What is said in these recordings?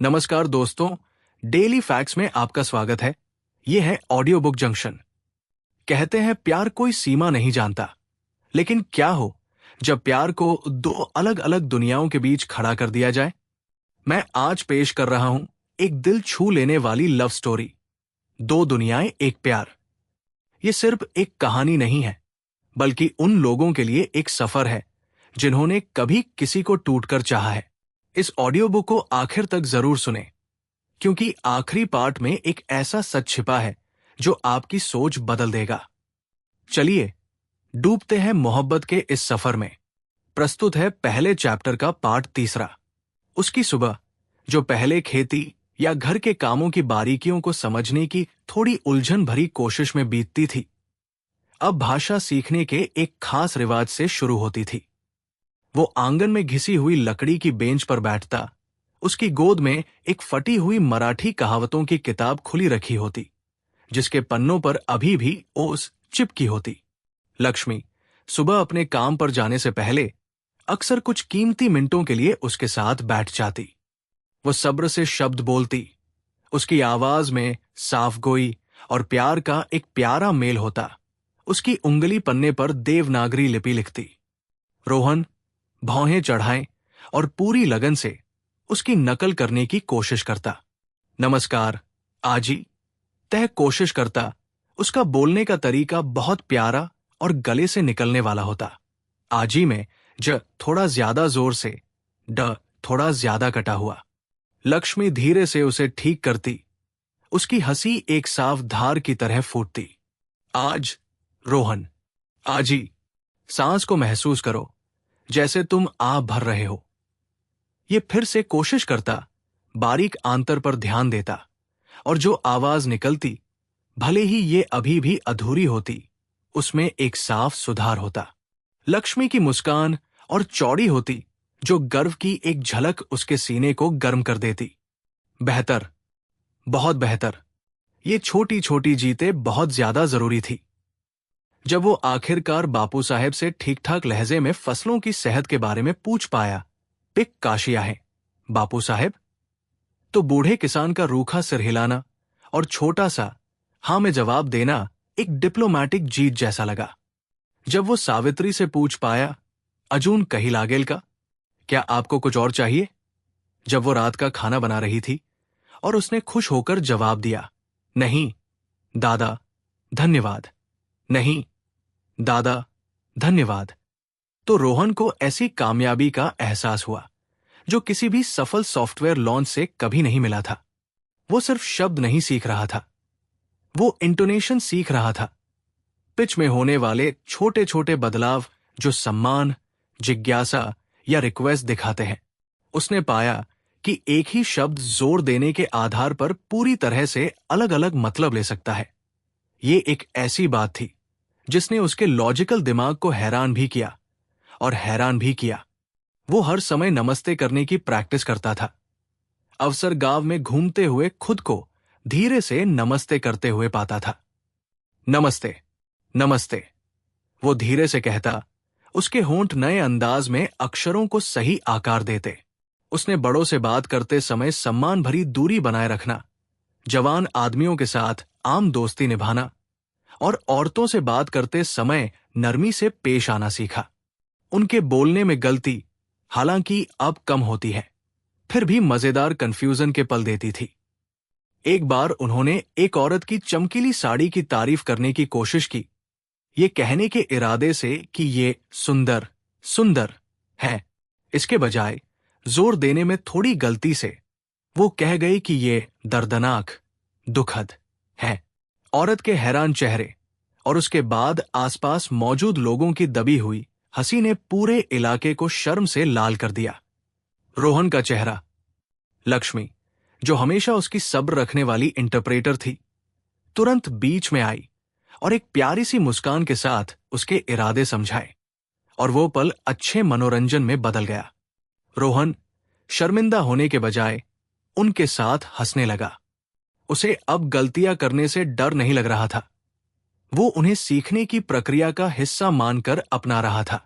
नमस्कार दोस्तों, daily facts में आपका स्वागत है। ये है ऑडियो बुक जंक्शन। कहते हैं प्यार कोई सीमा नहीं जानता, लेकिन क्या हो जब प्यार को दो अलग अलग दुनियाओं के बीच खड़ा कर दिया जाए। मैं आज पेश कर रहा हूं एक दिल छू लेने वाली लव स्टोरी, दो दुनियाएं एक प्यार। ये सिर्फ एक कहानी नहीं है, बल्कि उन लोगों के लिए एक सफर है जिन्होंने कभी किसी को टूटकर चाहा है। इस ऑडियो बुक को आखिर तक जरूर सुने, क्योंकि आखिरी पार्ट में एक ऐसा सच छिपा है जो आपकी सोच बदल देगा। चलिए डूबते हैं मोहब्बत के इस सफर में। प्रस्तुत है पहले चैप्टर का पार्ट तीसरा। उसकी सुबह, जो पहले खेती या घर के कामों की बारीकियों को समझने की थोड़ी उलझन भरी कोशिश में बीतती थी, अब भाषा सीखने के एक खास रिवाज से शुरू होती थी। वो आंगन में घिसी हुई लकड़ी की बेंच पर बैठता, उसकी गोद में एक फटी हुई मराठी कहावतों की किताब खुली रखी होती, जिसके पन्नों पर अभी भी ओस चिपकी होती। लक्ष्मी सुबह अपने काम पर जाने से पहले अक्सर कुछ कीमती मिनटों के लिए उसके साथ बैठ जाती। वो सब्र से शब्द बोलती, उसकी आवाज में साफ गोई और प्यार का एक प्यारा मेल होता। उसकी उंगली पन्ने पर देवनागरी लिपि लिखती। रोहन भौहें चढ़ाए और पूरी लगन से उसकी नकल करने की कोशिश करता। नमस्कार आजी, तह कोशिश करता। उसका बोलने का तरीका बहुत प्यारा और गले से निकलने वाला होता। आजी में ज थोड़ा ज्यादा जोर से, ड थोड़ा ज्यादा कटा हुआ। लक्ष्मी धीरे से उसे ठीक करती। उसकी हंसी एक साफ धार की तरह फूटती। आज रोहन, आजी, सांस को महसूस करो, जैसे तुम आ भर रहे हो। ये फिर से कोशिश करता, बारीक आंतर पर ध्यान देता, और जो आवाज निकलती, भले ही ये अभी भी अधूरी होती, उसमें एक साफ सुधार होता। लक्ष्मी की मुस्कान और चौड़ी होती, जो गर्व की एक झलक उसके सीने को गर्म कर देती। बेहतर, बहुत बेहतर। ये छोटी छोटी जीतें बहुत ज्यादा जरूरी थी। जब वो आखिरकार बापू साहेब से ठीक ठाक लहजे में फसलों की सेहत के बारे में पूछ पाया, पिक काशिया है बापू साहेब, तो बूढ़े किसान का रूखा सिर हिलाना और छोटा सा हां में जवाब देना एक डिप्लोमैटिक जीत जैसा लगा। जब वो सावित्री से पूछ पाया, अजून कही लागेल का, क्या आपको कुछ और चाहिए? जब वो रात का खाना बना रही थी और उसने खुश होकर जवाब दिया, नहीं दादा धन्यवाद, नहीं दादा धन्यवाद, तो रोहन को ऐसी कामयाबी का एहसास हुआ जो किसी भी सफल सॉफ्टवेयर लॉन्च से कभी नहीं मिला था। वो सिर्फ शब्द नहीं सीख रहा था, वो इंटोनेशन सीख रहा था। पिच में होने वाले छोटे छोटे बदलाव जो सम्मान, जिज्ञासा या रिक्वेस्ट दिखाते हैं। उसने पाया कि एक ही शब्द जोर देने के आधार पर पूरी तरह से अलग अलग मतलब ले सकता है। ये एक ऐसी बात थी जिसने उसके लॉजिकल दिमाग को हैरान भी किया, और हैरान भी किया। वो हर समय नमस्ते करने की प्रैक्टिस करता था। अवसर गांव में घूमते हुए खुद को धीरे से नमस्ते करते हुए पाता था। नमस्ते, नमस्ते, वो धीरे से कहता। उसके होंठ नए अंदाज में अक्षरों को सही आकार देते। उसने बड़ों से बात करते समय सम्मान भरी दूरी बनाए रखना, जवान आदमियों के साथ आम दोस्ती निभाना, और औरतों से बात करते समय नरमी से पेश आना सीखा। उनके बोलने में गलती, हालांकि अब कम होती है, फिर भी मजेदार कंफ्यूजन के पल देती थी। एक बार उन्होंने एक औरत की चमकीली साड़ी की तारीफ करने की कोशिश की, ये कहने के इरादे से कि ये सुंदर सुंदर है। इसके बजाय जोर देने में थोड़ी गलती से वो कह गई कि ये दर्दनाक, दुखद है। औरत के हैरान चेहरे और उसके बाद आसपास मौजूद लोगों की दबी हुई हंसी ने पूरे इलाके को शर्म से लाल कर दिया। रोहन का चेहरा। लक्ष्मी, जो हमेशा उसकी सब्र रखने वाली इंटरप्रेटर थी, तुरंत बीच में आई और एक प्यारी सी मुस्कान के साथ उसके इरादे समझाए, और वो पल अच्छे मनोरंजन में बदल गया। रोहन शर्मिंदा होने के बजाय उनके साथ हंसने लगा। उसे अब गलतियां करने से डर नहीं लग रहा था, वो उन्हें सीखने की प्रक्रिया का हिस्सा मानकर अपना रहा था।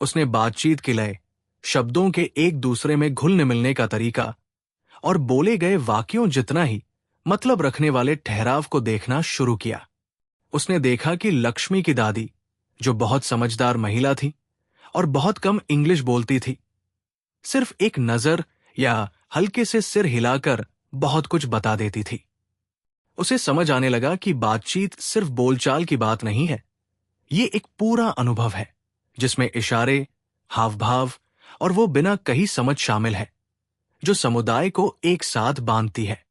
उसने बातचीत के लय, शब्दों के एक दूसरे में घुलने मिलने का तरीका और बोले गए वाक्यों जितना ही मतलब रखने वाले ठहराव को देखना शुरू किया। उसने देखा कि लक्ष्मी की दादी, जो बहुत समझदार महिला थी और बहुत कम इंग्लिश बोलती थी, सिर्फ एक नजर या हल्के से सिर हिलाकर बहुत कुछ बता देती थी। उसे समझ आने लगा कि बातचीत सिर्फ बोलचाल की बात नहीं है, ये एक पूरा अनुभव है जिसमें इशारे, हाव भाव और वो बिना कही समझ शामिल है, जो समुदाय को एक साथ बांधती है।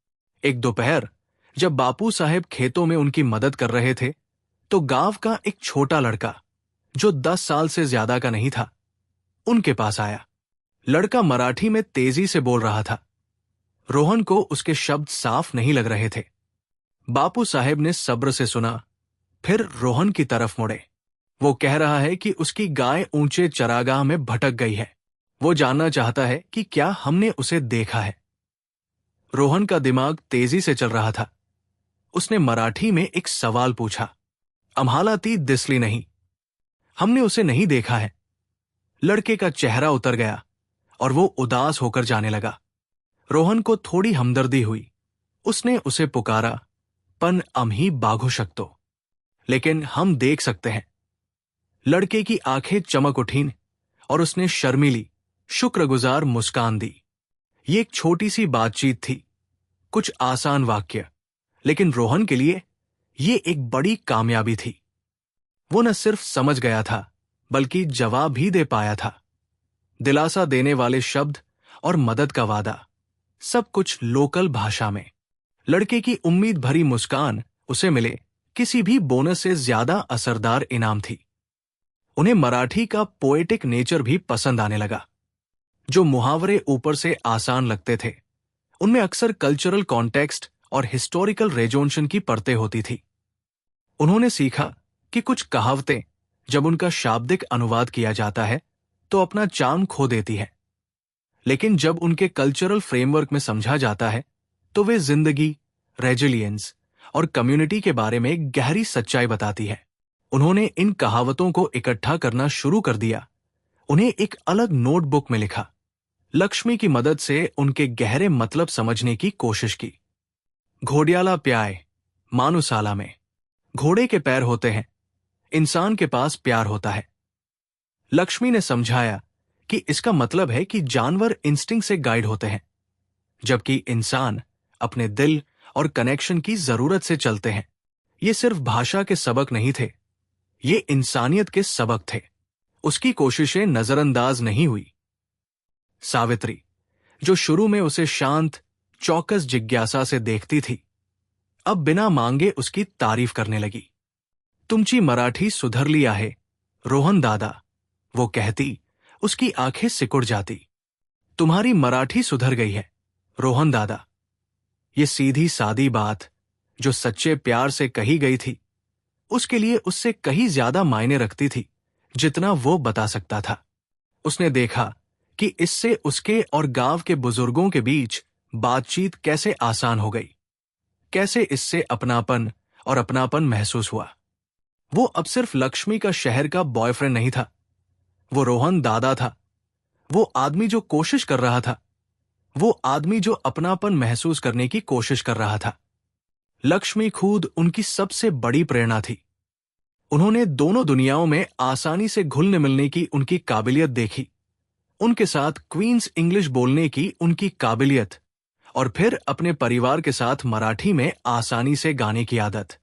एक दोपहर जब बापू साहेब खेतों में उनकी मदद कर रहे थे, तो गांव का एक छोटा लड़का, जो 10 साल से ज्यादा का नहीं था, उनके पास आया। लड़का मराठी में तेजी से बोल रहा था। रोहन को उसके शब्द साफ नहीं लग रहे थे। बापू साहेब ने सब्र से सुना, फिर रोहन की तरफ मुड़े। वो कह रहा है कि उसकी गाय ऊंचे चरागाह में भटक गई है। वो जानना चाहता है कि क्या हमने उसे देखा है। रोहन का दिमाग तेजी से चल रहा था। उसने मराठी में एक सवाल पूछा, अम्हाला ती दिसली नहीं? हमने उसे नहीं देखा है। लड़के का चेहरा उतर गया और वो उदास होकर जाने लगा। रोहन को थोड़ी हमदर्दी हुई। उसने उसे पुकारा, पन अम्ही बाघू शकतो, लेकिन हम देख सकते हैं। लड़के की आंखें चमक उठीं और उसने शर्मीली, शुक्रगुजार मुस्कान दी। ये एक छोटी सी बातचीत थी, कुछ आसान वाक्य, लेकिन रोहन के लिए ये एक बड़ी कामयाबी थी। वो न सिर्फ समझ गया था, बल्कि जवाब भी दे पाया था। दिलासा देने वाले शब्द और मदद का वादा, सब कुछ लोकल भाषा में। लड़के की उम्मीद भरी मुस्कान उसे मिले किसी भी बोनस से ज्यादा असरदार इनाम थी। उन्हें मराठी का पोएटिक नेचर भी पसंद आने लगा। जो मुहावरे ऊपर से आसान लगते थे, उनमें अक्सर कल्चरल कॉन्टेक्स्ट और हिस्टोरिकल रेजोनेशन की परतें होती थी। उन्होंने सीखा कि कुछ कहावतें जब उनका शाब्दिक अनुवाद किया जाता है तो अपना चार्म खो देती है, लेकिन जब उनके कल्चरल फ्रेमवर्क में समझा जाता है तो वे जिंदगी, रेजिलियंस और कम्युनिटी के बारे में गहरी सच्चाई बताती है। उन्होंने इन कहावतों को इकट्ठा करना शुरू कर दिया, उन्हें एक अलग नोटबुक में लिखा। लक्ष्मी की मदद से उनके गहरे मतलब समझने की कोशिश की। घोड़ियाला प्याय, मानुसाला में घोड़े के पैर होते हैं, इंसान के पास प्यार होता है। लक्ष्मी ने समझाया कि इसका मतलब है कि जानवर इंस्टिंक्ट से गाइड होते हैं, जबकि इंसान अपने दिल और कनेक्शन की जरूरत से चलते हैं। ये सिर्फ भाषा के सबक नहीं थे, ये इंसानियत के सबक थे। उसकी कोशिशें नजरअंदाज नहीं हुई। सावित्री, जो शुरू में उसे शांत, चौकस जिज्ञासा से देखती थी, अब बिना मांगे उसकी तारीफ करने लगी। तुमची मराठी सुधरली आहे, रोहन दादा, वो कहती, उसकी आंखें सिकुड़ जाती। तुम्हारी मराठी सुधर गई है, रोहन दादा। ये सीधी सादी बात, जो सच्चे प्यार से कही गई थी, उसके लिए उससे कहीं ज्यादा मायने रखती थी जितना वो बता सकता था। उसने देखा कि इससे उसके और गांव के बुजुर्गों के बीच बातचीत कैसे आसान हो गई, कैसे इससे अपनापन महसूस हुआ। वो अब सिर्फ लक्ष्मी का शहर का बॉयफ्रेंड नहीं था, वो रोहन दादा था। वो आदमी जो कोशिश कर रहा था, वो आदमी जो अपनापन महसूस करने की कोशिश कर रहा था। लक्ष्मी खुद उनकी सबसे बड़ी प्रेरणा थी। उन्होंने दोनों दुनियाओं में आसानी से घुलने मिलने की उनकी काबिलियत देखी, उनके साथ क्वींस इंग्लिश बोलने की उनकी काबिलियत, और फिर अपने परिवार के साथ मराठी में आसानी से गाने की आदत।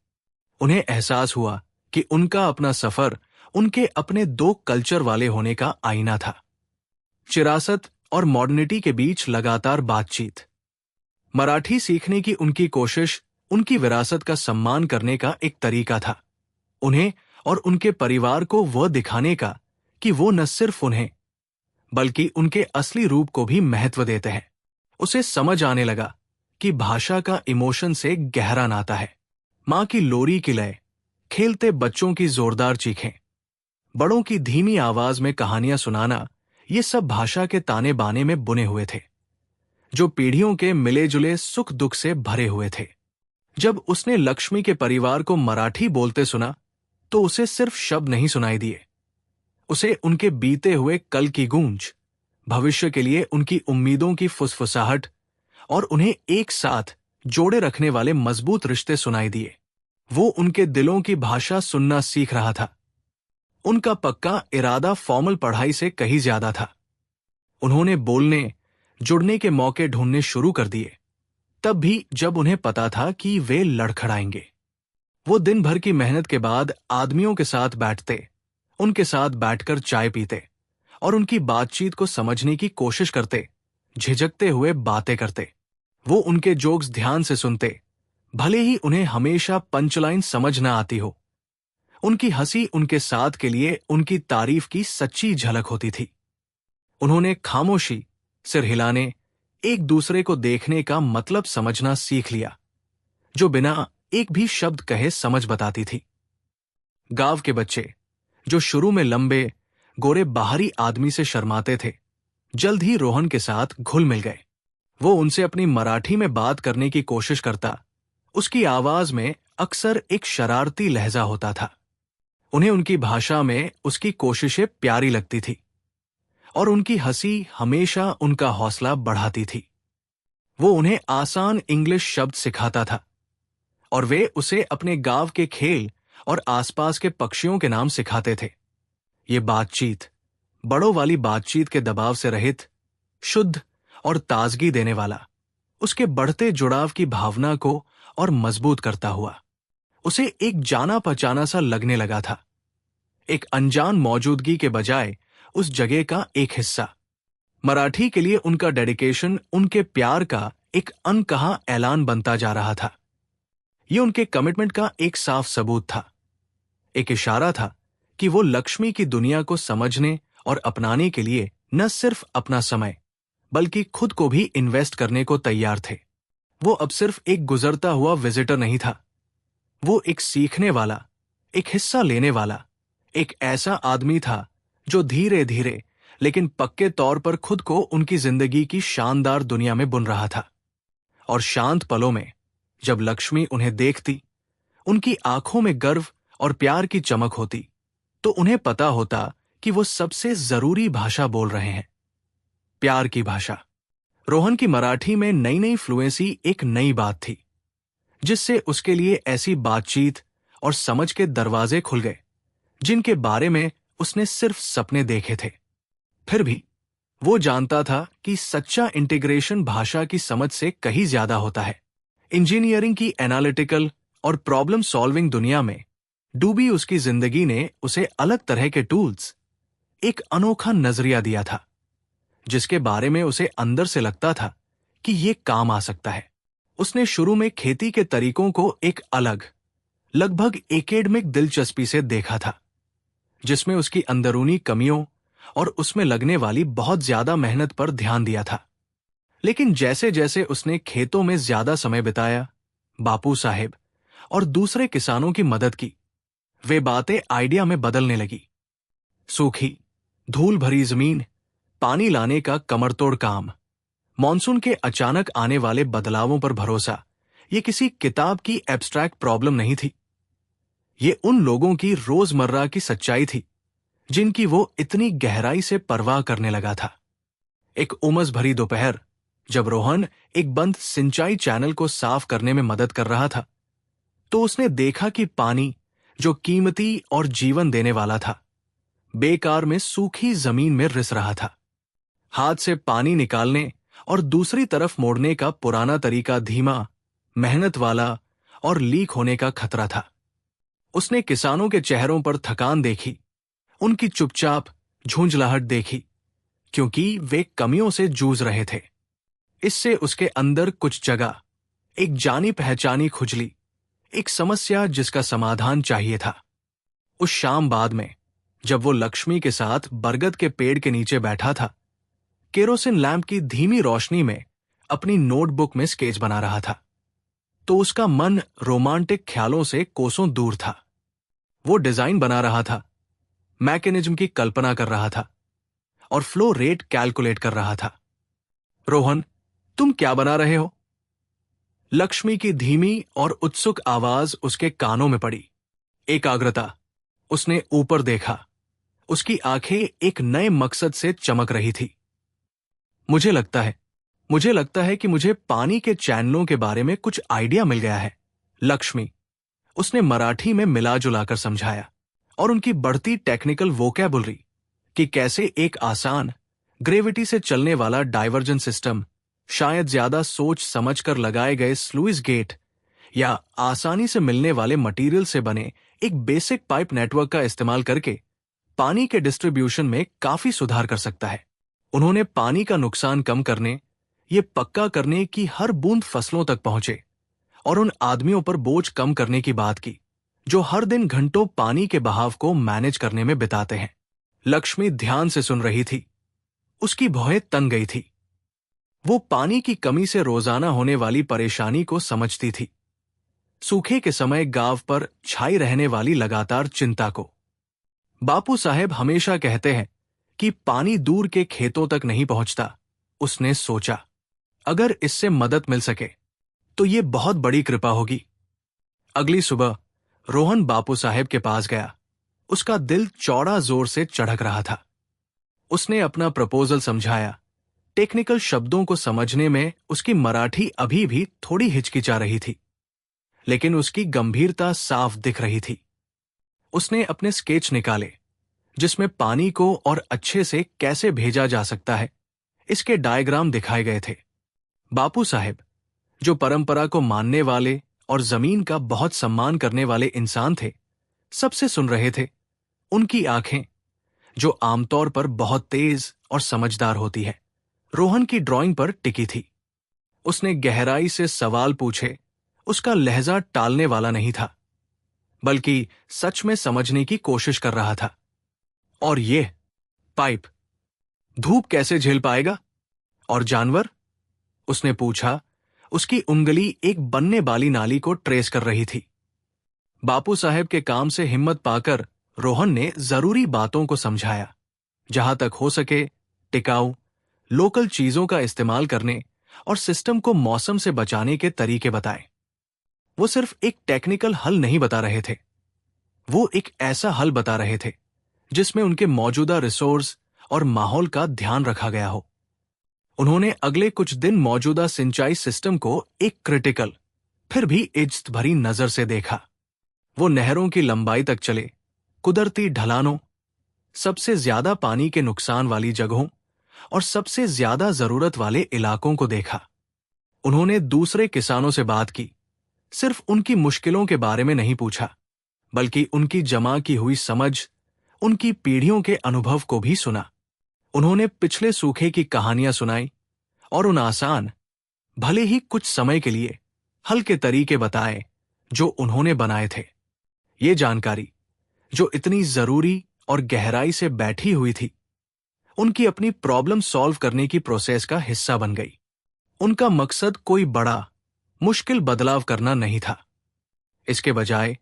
उन्हें एहसास हुआ कि उनका अपना सफर उनके अपने दो कल्चर वाले होने का आईना था। चिरासत और मॉडर्निटी के बीच लगातार बातचीत। मराठी सीखने की उनकी कोशिश उनकी विरासत का सम्मान करने का एक तरीका था, उन्हें और उनके परिवार को वह दिखाने का कि वो न सिर्फ उन्हें बल्कि उनके असली रूप को भी महत्व देते हैं। उसे समझ आने लगा कि भाषा का इमोशन से गहरा नाता है। मां की लोरी की लय, खेलते बच्चों की जोरदार चीखें, बड़ों की धीमी आवाज में कहानियां सुनाना, ये सब भाषा के ताने बाने में बुने हुए थे, जो पीढ़ियों के मिले जुले सुख दुख से भरे हुए थे। जब उसने लक्ष्मी के परिवार को मराठी बोलते सुना तो उसे सिर्फ शब्द नहीं सुनाई दिए, उसे उनके बीते हुए कल की गूंज, भविष्य के लिए उनकी उम्मीदों की फुसफुसाहट और उन्हें एक साथ जोड़े रखने वाले मजबूत रिश्ते सुनाई दिए। वो उनके दिलों की भाषा सुनना सीख रहा था। उनका पक्का इरादा फॉर्मल पढ़ाई से कहीं ज्यादा था। उन्होंने बोलने, जुड़ने के मौके ढूंढने शुरू कर दिए, तब भी जब उन्हें पता था कि वे लड़खड़ाएंगे। वो दिन भर की मेहनत के बाद आदमियों के साथ बैठते, उनके साथ बैठकर चाय पीते और उनकी बातचीत को समझने की कोशिश करते, झिझकते हुए बातें करते। वो उनके जोक्स ध्यान से सुनते, भले ही उन्हें हमेशा पंचलाइन समझ न आती हो। उनकी हंसी उनके साथ के लिए उनकी तारीफ की सच्ची झलक होती थी। उन्होंने खामोशी, सिर हिलाने, एक दूसरे को देखने का मतलब समझना सीख लिया, जो बिना एक भी शब्द कहे समझ बताती थी। गांव के बच्चे, जो शुरू में लंबे, गोरे बाहरी आदमी से शर्माते थे, जल्द ही रोहन के साथ घुल मिल गए। वो उनसे अपनी मराठी में बात करने की कोशिश करता। उसकी आवाज में अक्सर एक शरारती लहजा होता था। उन्हें उनकी भाषा में उसकी कोशिशें प्यारी लगती थी और उनकी हंसी हमेशा उनका हौसला बढ़ाती थी। वो उन्हें आसान इंग्लिश शब्द सिखाता था और वे उसे अपने गांव के खेल और आसपास के पक्षियों के नाम सिखाते थे। ये बातचीत, बड़ों वाली बातचीत के दबाव से रहित, शुद्ध और ताजगी देने वाला, उसके बढ़ते जुड़ाव की भावना को और मजबूत करता हुआ उसे एक जाना पहचाना सा लगने लगा था। एक अनजान मौजूदगी के बजाय उस जगह का एक हिस्सा। मराठी के लिए उनका डेडिकेशन उनके प्यार का एक अनकहा ऐलान बनता जा रहा था। ये उनके कमिटमेंट का एक साफ सबूत था, एक इशारा था कि वो लक्ष्मी की दुनिया को समझने और अपनाने के लिए न सिर्फ अपना समय बल्कि खुद को भी इन्वेस्ट करने को तैयार थे। वो अब सिर्फ एक गुजरता हुआ विजिटर नहीं था। वो एक सीखने वाला, एक हिस्सा लेने वाला, एक ऐसा आदमी था जो धीरे धीरे लेकिन पक्के तौर पर खुद को उनकी जिंदगी की शानदार दुनिया में बुन रहा था। और शांत पलों में जब लक्ष्मी उन्हें देखती, उनकी आंखों में गर्व और प्यार की चमक होती, तो उन्हें पता होता कि वो सबसे जरूरी भाषा बोल रहे हैं, प्यार की भाषा। रोहन की मराठी में नई नई फ्लुएंसी एक नई बात थी, जिससे उसके लिए ऐसी बातचीत और समझ के दरवाजे खुल गए जिनके बारे में उसने सिर्फ सपने देखे थे। फिर भी वो जानता था कि सच्चा इंटीग्रेशन भाषा की समझ से कहीं ज्यादा होता है। इंजीनियरिंग की एनालिटिकल और प्रॉब्लम सॉल्विंग दुनिया में डूबी उसकी जिंदगी ने उसे अलग तरह के टूल्स, एक अनोखा नजरिया दिया था, जिसके बारे में उसे अंदर से लगता था कि ये काम आ सकता है। उसने शुरू में खेती के तरीकों को एक अलग, लगभग एकेडमिक दिलचस्पी से देखा था, जिसमें उसकी अंदरूनी कमियों और उसमें लगने वाली बहुत ज्यादा मेहनत पर ध्यान दिया था। लेकिन जैसे जैसे उसने खेतों में ज्यादा समय बिताया, बापू साहेब और दूसरे किसानों की मदद की, वे बातें आइडिया में बदलने लगी। सूखी, धूल भरी जमीन, पानी लाने का कमरतोड़ काम, मॉनसून के अचानक आने वाले बदलावों पर भरोसा, ये किसी किताब की एब्स्ट्रैक्ट प्रॉब्लम नहीं थी। ये उन लोगों की रोजमर्रा की सच्चाई थी जिनकी वो इतनी गहराई से परवाह करने लगा था। एक उमस भरी दोपहर, जब रोहन एक बंद सिंचाई चैनल को साफ करने में मदद कर रहा था, तो उसने देखा कि पानी, जो कीमती और जीवन देने वाला था, बेकार में सूखी जमीन में रिस रहा था। हाथ से पानी निकालने और दूसरी तरफ मोड़ने का पुराना तरीका धीमा, मेहनत वाला और लीक होने का खतरा था। उसने किसानों के चेहरों पर थकान देखी, उनकी चुपचाप झुंझलाहट देखी, क्योंकि वे कमियों से जूझ रहे थे। इससे उसके अंदर कुछ जगह, एक जानी पहचानी खुजली, एक समस्या जिसका समाधान चाहिए था। उस शाम बाद में, जब वो लक्ष्मी के साथ बरगद के पेड़ के नीचे बैठा था, केरोसिन लैंप की धीमी रोशनी में अपनी नोटबुक में स्केच बना रहा था, तो उसका मन रोमांटिक ख्यालों से कोसों दूर था। वो डिजाइन बना रहा था, मैकेनिज्म की कल्पना कर रहा था और फ्लो रेट कैलकुलेट कर रहा था। रोहन, तुम क्या बना रहे हो? लक्ष्मी की धीमी और उत्सुक आवाज उसके कानों में पड़ी। एकाग्रता। उसने ऊपर देखा। उसकी आंखें एक नए मकसद से चमक रही थी। मुझे लगता है मुझे लगता है कि मुझे पानी के चैनलों के बारे में कुछ आइडिया मिल गया है, लक्ष्मी, उसने मराठी में मिला जुलाकर समझाया। और उनकी बढ़ती टेक्निकल वोकैबुलरी कि कैसे एक आसान ग्रेविटी से चलने वाला डाइवर्जन सिस्टम शायद ज्यादा सोच समझकर लगाए गए स्लुइस गेट या आसानी से मिलने वाले मटेरियल से बने एक बेसिक पाइप नेटवर्क का इस्तेमाल करके पानी के डिस्ट्रीब्यूशन में काफी सुधार कर सकता है। उन्होंने पानी का नुकसान कम करने, ये पक्का करने कि हर बूंद फसलों तक पहुंचे और उन आदमियों पर बोझ कम करने की बात की जो हर दिन घंटों पानी के बहाव को मैनेज करने में बिताते हैं। लक्ष्मी ध्यान से सुन रही थी। उसकी भौहें तन गई थी। वो पानी की कमी से रोजाना होने वाली परेशानी को समझती थी, सूखे के समय गांव पर छाई रहने वाली लगातार चिंता को। बापू साहेब हमेशा कहते हैं कि पानी दूर के खेतों तक नहीं पहुंचता। उसने सोचा, अगर इससे मदद मिल सके तो ये बहुत बड़ी कृपा होगी। अगली सुबह रोहन बापू साहेब के पास गया। उसका दिल चौड़ा जोर से चढ़क रहा था। उसने अपना प्रपोजल समझाया। टेक्निकल शब्दों को समझने में उसकी मराठी अभी भी थोड़ी हिचकिचा रही थी, लेकिन उसकी गंभीरता साफ दिख रही थी। उसने अपने स्केच निकाले जिसमें पानी को और अच्छे से कैसे भेजा जा सकता है इसके डायग्राम दिखाए गए थे। बापू साहेब, जो परंपरा को मानने वाले और जमीन का बहुत सम्मान करने वाले इंसान थे, सबसे सुन रहे थे। उनकी आंखें, जो आमतौर पर बहुत तेज और समझदार होती है, रोहन की ड्राइंग पर टिकी थी। उसने गहराई से सवाल पूछे। उसका लहजा टालने वाला नहीं था, बल्कि सच में समझने की कोशिश कर रहा था। और ये पाइप धूप कैसे झेल पाएगा? और जानवर? उसने पूछा। उसकी उंगली एक बनने वाली नाली को ट्रेस कर रही थी। बापू साहेब के काम से हिम्मत पाकर रोहन ने जरूरी बातों को समझाया। जहां तक हो सके टिकाऊ, लोकल चीजों का इस्तेमाल करने और सिस्टम को मौसम से बचाने के तरीके बताए। वो सिर्फ एक टेक्निकल हल नहीं बता रहे थे, वो एक ऐसा हल बता रहे थे जिसमें उनके मौजूदा रिसोर्स और माहौल का ध्यान रखा गया हो। उन्होंने अगले कुछ दिन मौजूदा सिंचाई सिस्टम को एक क्रिटिकल फिर भी इज्जत भरी नजर से देखा। वो नहरों की लंबाई तक चले, कुदरती ढलानों, सबसे ज्यादा पानी के नुकसान वाली जगहों और सबसे ज्यादा जरूरत वाले इलाकों को देखा। उन्होंने दूसरे किसानों से बात की, सिर्फ उनकी मुश्किलों के बारे में नहीं पूछा, बल्कि उनकी जमा की हुई समझ, उनकी पीढ़ियों के अनुभव को भी सुना। उन्होंने पिछले सूखे की कहानियां सुनाई और उन आसान, भले ही कुछ समय के लिए हल्के तरीके बताए जो उन्होंने बनाए थे। ये जानकारी, जो इतनी जरूरी और गहराई से बैठी हुई थी, उनकी अपनी प्रॉब्लम सॉल्व करने की प्रोसेस का हिस्सा बन गई। उनका मकसद कोई बड़ा, मुश्किल बदलाव करना नहीं था। इसके बजाय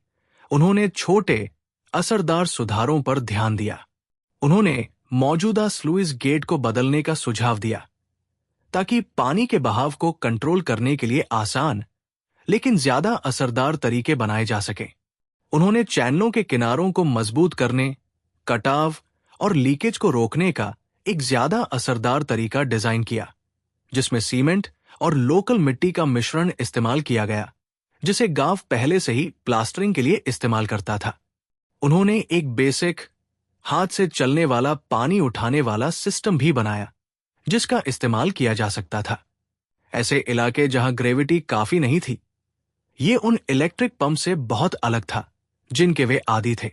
उन्होंने छोटे, असरदार सुधारों पर ध्यान दिया। उन्होंने मौजूदा स्लुइस गेट को बदलने का सुझाव दिया ताकि पानी के बहाव को कंट्रोल करने के लिए आसान लेकिन ज्यादा असरदार तरीके बनाए जा सके। उन्होंने चैनलों के किनारों को मजबूत करने, कटाव और लीकेज को रोकने का एक ज्यादा असरदार तरीका डिजाइन किया, जिसमें सीमेंट और लोकल मिट्टी का मिश्रण इस्तेमाल किया गया, जिसे गांव पहले से ही प्लास्टरिंग के लिए इस्तेमाल करता था। उन्होंने एक बेसिक, हाथ से चलने वाला पानी उठाने वाला सिस्टम भी बनाया, जिसका इस्तेमाल किया जा सकता था। ऐसे इलाके जहां ग्रेविटी काफी नहीं थी, ये उन इलेक्ट्रिक पंप से बहुत अलग था जिनके वे आदी थे,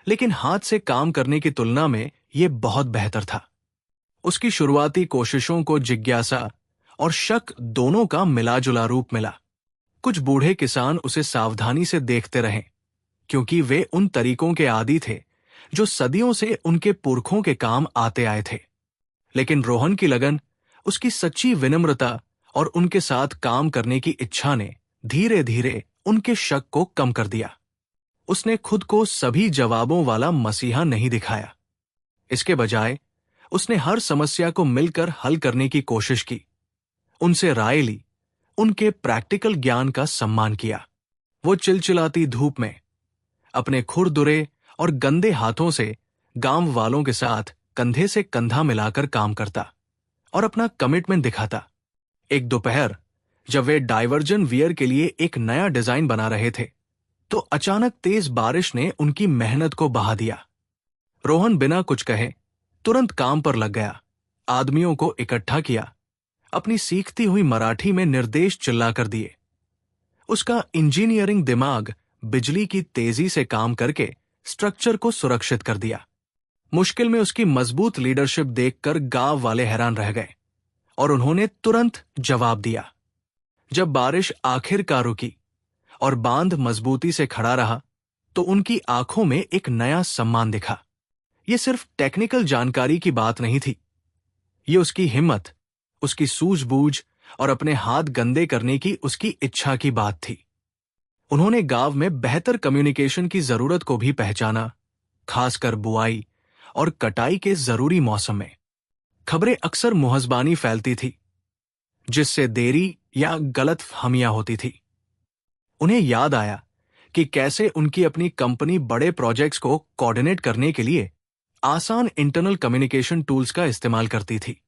लेकिन हाथ से काम करने की तुलना में ये बहुत बेहतर था। उसकी शुरुआती कोशिशों को जिज्ञासा और शक दोनों का मिला-जुला रूप मिला। कुछ बूढ़े किसान उसे सावधानी से देखते रहे, क्योंकि वे उन तरीकों के आदी थे जो सदियों से उनके पुरखों के काम आते आए थे। लेकिन रोहन की लगन, उसकी सच्ची विनम्रता और उनके साथ काम करने की इच्छा ने धीरे धीरे उनके शक को कम कर दिया। उसने खुद को सभी जवाबों वाला मसीहा नहीं दिखाया। इसके बजाय उसने हर समस्या को मिलकर हल करने की कोशिश की, उनसे राय ली, उनके प्रैक्टिकल ज्ञान का सम्मान किया। वो चिलचिलाती धूप में अपने खुरदुरे और गंदे हाथों से गांव वालों के साथ कंधे से कंधा मिलाकर काम करता और अपना कमिटमेंट दिखाता। एक दोपहर जब वे डाइवर्जन वियर के लिए एक नया डिजाइन बना रहे थे, तो अचानक तेज बारिश ने उनकी मेहनत को बहा दिया। रोहन बिना कुछ कहे तुरंत काम पर लग गया, आदमियों को इकट्ठा किया, अपनी सीखती हुई मराठी में निर्देश चिल्लाकर दिए। उसका इंजीनियरिंग दिमाग बिजली की तेजी से काम करके स्ट्रक्चर को सुरक्षित कर दिया। मुश्किल में उसकी मजबूत लीडरशिप देखकर गांव वाले हैरान रह गए और उन्होंने तुरंत जवाब दिया। जब बारिश आखिरकार रुकी और बांध मजबूती से खड़ा रहा, तो उनकी आंखों में एक नया सम्मान दिखा। यह सिर्फ टेक्निकल जानकारी की बात नहीं थी, ये उसकी हिम्मत, उसकी सूझबूझ और अपने हाथ गंदे करने की उसकी इच्छा की बात थी। उन्होंने गांव में बेहतर कम्युनिकेशन की जरूरत को भी पहचाना, खासकर बुआई और कटाई के जरूरी मौसम में। खबरें अक्सर मुहज़बानी फैलती थी, जिससे देरी या गलतफहमियां होती थी। उन्हें याद आया कि कैसे उनकी अपनी कंपनी बड़े प्रोजेक्ट्स को कोऑर्डिनेट करने के लिए आसान इंटरनल कम्युनिकेशन टूल्स का इस्तेमाल करती थी।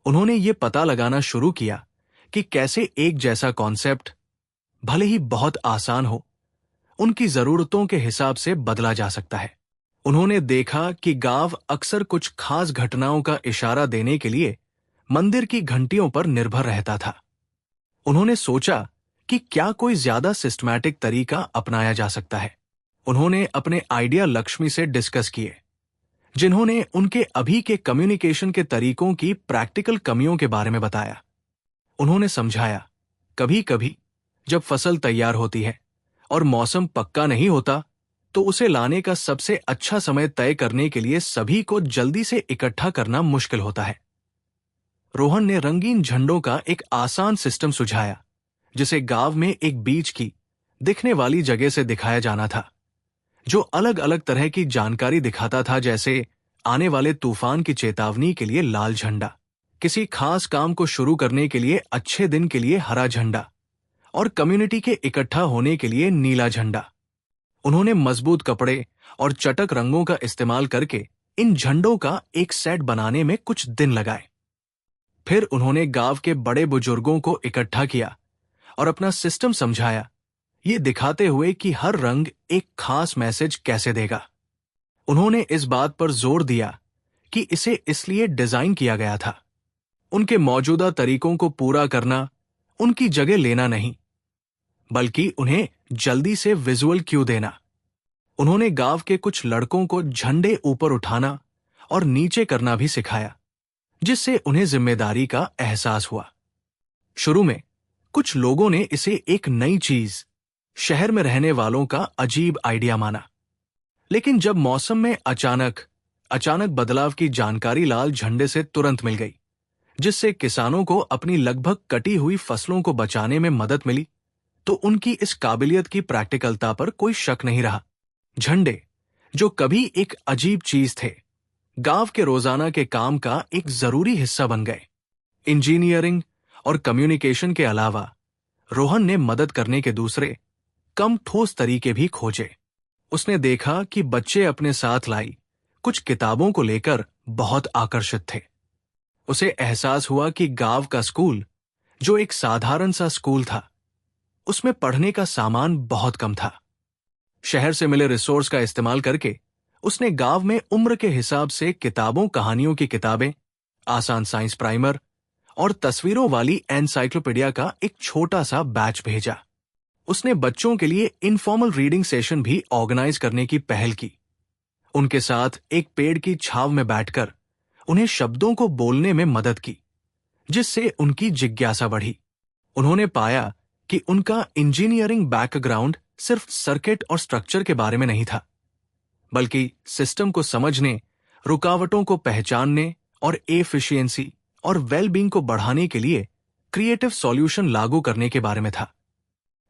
उन्होंने ये पता लगाना शुरू किया कि कैसे एक जैसा कॉन्सेप्ट, भले ही बहुत आसान हो, उनकी जरूरतों के हिसाब से बदला जा सकता है। उन्होंने देखा कि गांव अक्सर कुछ खास घटनाओं का इशारा देने के लिए मंदिर की घंटियों पर निर्भर रहता था। उन्होंने सोचा कि क्या कोई ज्यादा सिस्टमैटिक तरीका अपनाया जा सकता है। उन्होंने अपने आइडिया लक्ष्मी से डिस्कस किए, जिन्होंने उनके अभी के कम्युनिकेशन के तरीकों की प्रैक्टिकल कमियों के बारे में बताया। उन्होंने समझाया, कभी कभी जब फसल तैयार होती है और मौसम पक्का नहीं होता, तो उसे लाने का सबसे अच्छा समय तय करने के लिए सभी को जल्दी से इकट्ठा करना मुश्किल होता है। रोहन ने रंगीन झंडों का एक आसान सिस्टम सुझाया, जिसे गांव में एक बीच की दिखने वाली जगह से दिखाया जाना था, जो अलग अलग तरह की जानकारी दिखाता था, जैसे आने वाले तूफान की चेतावनी के लिए लाल झंडा, किसी खास काम को शुरू करने के लिए अच्छे दिन के लिए हरा झंडा और कम्युनिटी के इकट्ठा होने के लिए नीला झंडा। उन्होंने मजबूत कपड़े और चटक रंगों का इस्तेमाल करके इन झंडों का एक सेट बनाने में कुछ दिन लगाए। फिर उन्होंने गांव के बड़े बुजुर्गों को इकट्ठा किया और अपना सिस्टम समझाया, ये दिखाते हुए कि हर रंग एक खास मैसेज कैसे देगा। उन्होंने इस बात पर जोर दिया कि इसे इसलिए डिजाइन किया गया था, उनके मौजूदा तरीकों को पूरा करना, उनकी जगह लेना नहीं, बल्कि उन्हें जल्दी से विजुअल क्यू देना। उन्होंने गांव के कुछ लड़कों को झंडे ऊपर उठाना और नीचे करना भी सिखाया, जिससे उन्हें जिम्मेदारी का एहसास हुआ। शुरू में कुछ लोगों ने इसे एक नई चीज, शहर में रहने वालों का अजीब आइडिया माना, लेकिन जब मौसम में अचानक बदलाव की जानकारी लाल झंडे से तुरंत मिल गई, जिससे किसानों को अपनी लगभग कटी हुई फसलों को बचाने में मदद मिली, तो उनकी इस काबिलियत की प्रैक्टिकलता पर कोई शक नहीं रहा। झंडे, जो कभी एक अजीब चीज थे, गांव के रोजाना के काम का एक जरूरी हिस्सा बन गए। इंजीनियरिंग और कम्युनिकेशन के अलावा रोहन ने मदद करने के दूसरे, कम ठोस तरीके भी खोजे। उसने देखा कि बच्चे अपने साथ लाई कुछ किताबों को लेकर बहुत आकर्षित थे। उसे एहसास हुआ कि गांव का स्कूल, जो एक साधारण सा स्कूल था, उसमें पढ़ने का सामान बहुत कम था। शहर से मिले रिसोर्स का इस्तेमाल करके उसने गांव में उम्र के हिसाब से किताबों, कहानियों की किताबें, आसान साइंस प्राइमर और तस्वीरों वाली एनसाइक्लोपीडिया का एक छोटा सा बैच भेजा। उसने बच्चों के लिए इनफॉर्मल रीडिंग सेशन भी ऑर्गेनाइज करने की पहल की। उनके साथ एक पेड़ की छांव में बैठकर उन्हें शब्दों को बोलने में मदद की, जिससे उनकी जिज्ञासा बढ़ी। उन्होंने पाया कि उनका इंजीनियरिंग बैकग्राउंड सिर्फ सर्किट और स्ट्रक्चर के बारे में नहीं था, बल्कि सिस्टम को समझने, रुकावटों को पहचानने और एफिशिएंसी और वेलबींग को बढ़ाने के लिए क्रिएटिव सॉल्यूशन लागू करने के बारे में था।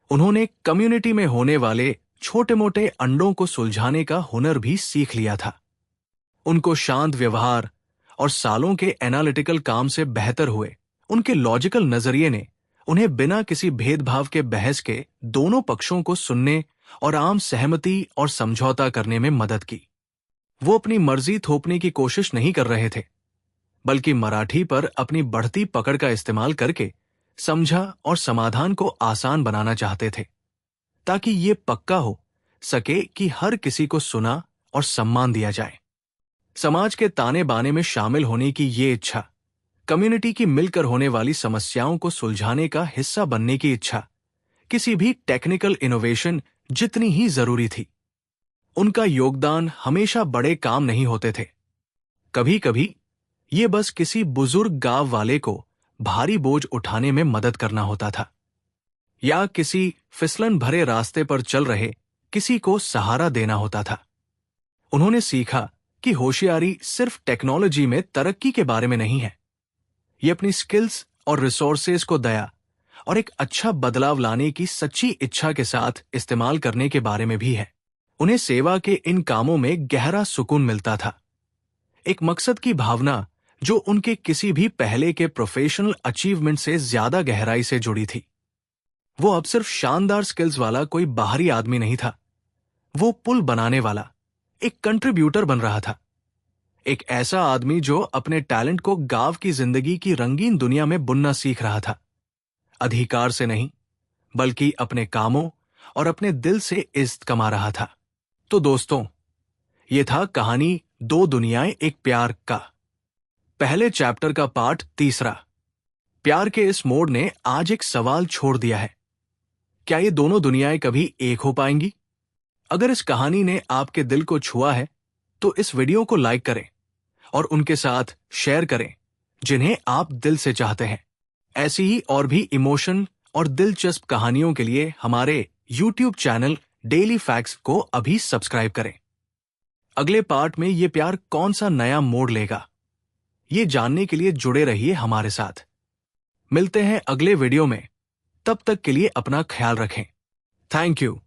उन्होंने कम्युनिटी में होने वाले छोटे-मोटे अंडों को सुलझाने का हुनर भी सीख लिया था। उनको शांत व्यवहार और सालों के एनालिटिकल काम से बेहतर हुए उनके लॉजिकल नजरिए ने उन्हें बिना किसी भेदभाव के बहस के दोनों पक्षों को सुनने और आम सहमति और समझौता करने में मदद की। वो अपनी मर्जी थोपने की कोशिश नहीं कर रहे थे, बल्कि मराठी पर अपनी बढ़ती पकड़ का इस्तेमाल करके समझा और समाधान को आसान बनाना चाहते थे, ताकि ये पक्का हो सके कि हर किसी को सुना और सम्मान दिया जाए। समाज के ताने बाने में शामिल होने की ये इच्छा, कम्युनिटी की मिलकर होने वाली समस्याओं को सुलझाने का हिस्सा बनने की इच्छा, किसी भी टेक्निकल इनोवेशन जितनी ही जरूरी थी। उनका योगदान हमेशा बड़े काम नहीं होते थे। कभी कभी ये बस किसी बुजुर्ग गांव वाले को भारी बोझ उठाने में मदद करना होता था, या किसी फिसलन भरे रास्ते पर चल रहे किसी को सहारा देना होता था। उन्होंने सीखा कि होशियारी सिर्फ टेक्नोलॉजी में तरक्की के बारे में नहीं है, ये अपनी स्किल्स और रिसोर्सेज को दया और एक अच्छा बदलाव लाने की सच्ची इच्छा के साथ इस्तेमाल करने के बारे में भी है। उन्हें सेवा के इन कामों में गहरा सुकून मिलता था, एक मकसद की भावना जो उनके किसी भी पहले के प्रोफेशनल अचीवमेंट से ज्यादा गहराई से जुड़ी थी। वो अब सिर्फ शानदार स्किल्स वाला कोई बाहरी आदमी नहीं था, वो पुल बनाने वाला एक कंट्रीब्यूटर बन रहा था, एक ऐसा आदमी जो अपने टैलेंट को गांव की जिंदगी की रंगीन दुनिया में बुनना सीख रहा था, अधिकार से नहीं बल्कि अपने कामों और अपने दिल से इज्जत कमा रहा था। तो दोस्तों, ये था कहानी दो दुनियाएं एक प्यार का पहले चैप्टर का पार्ट 3। प्यार के इस मोड़ ने आज एक सवाल छोड़ दिया है, क्या ये दोनों दुनियाएं कभी एक हो पाएंगी? अगर इस कहानी ने आपके दिल को छुआ है तो इस वीडियो को लाइक करें और उनके साथ शेयर करें जिन्हें आप दिल से चाहते हैं। ऐसी ही और भी इमोशन और दिलचस्प कहानियों के लिए हमारे YouTube चैनल डेली फैक्ट्स को अभी सब्सक्राइब करें। अगले पार्ट में ये प्यार कौन सा नया मोड़ लेगा, ये जानने के लिए जुड़े रहिए हमारे साथ। मिलते हैं अगले वीडियो में, तब तक के लिए अपना ख्याल रखें। Thank you.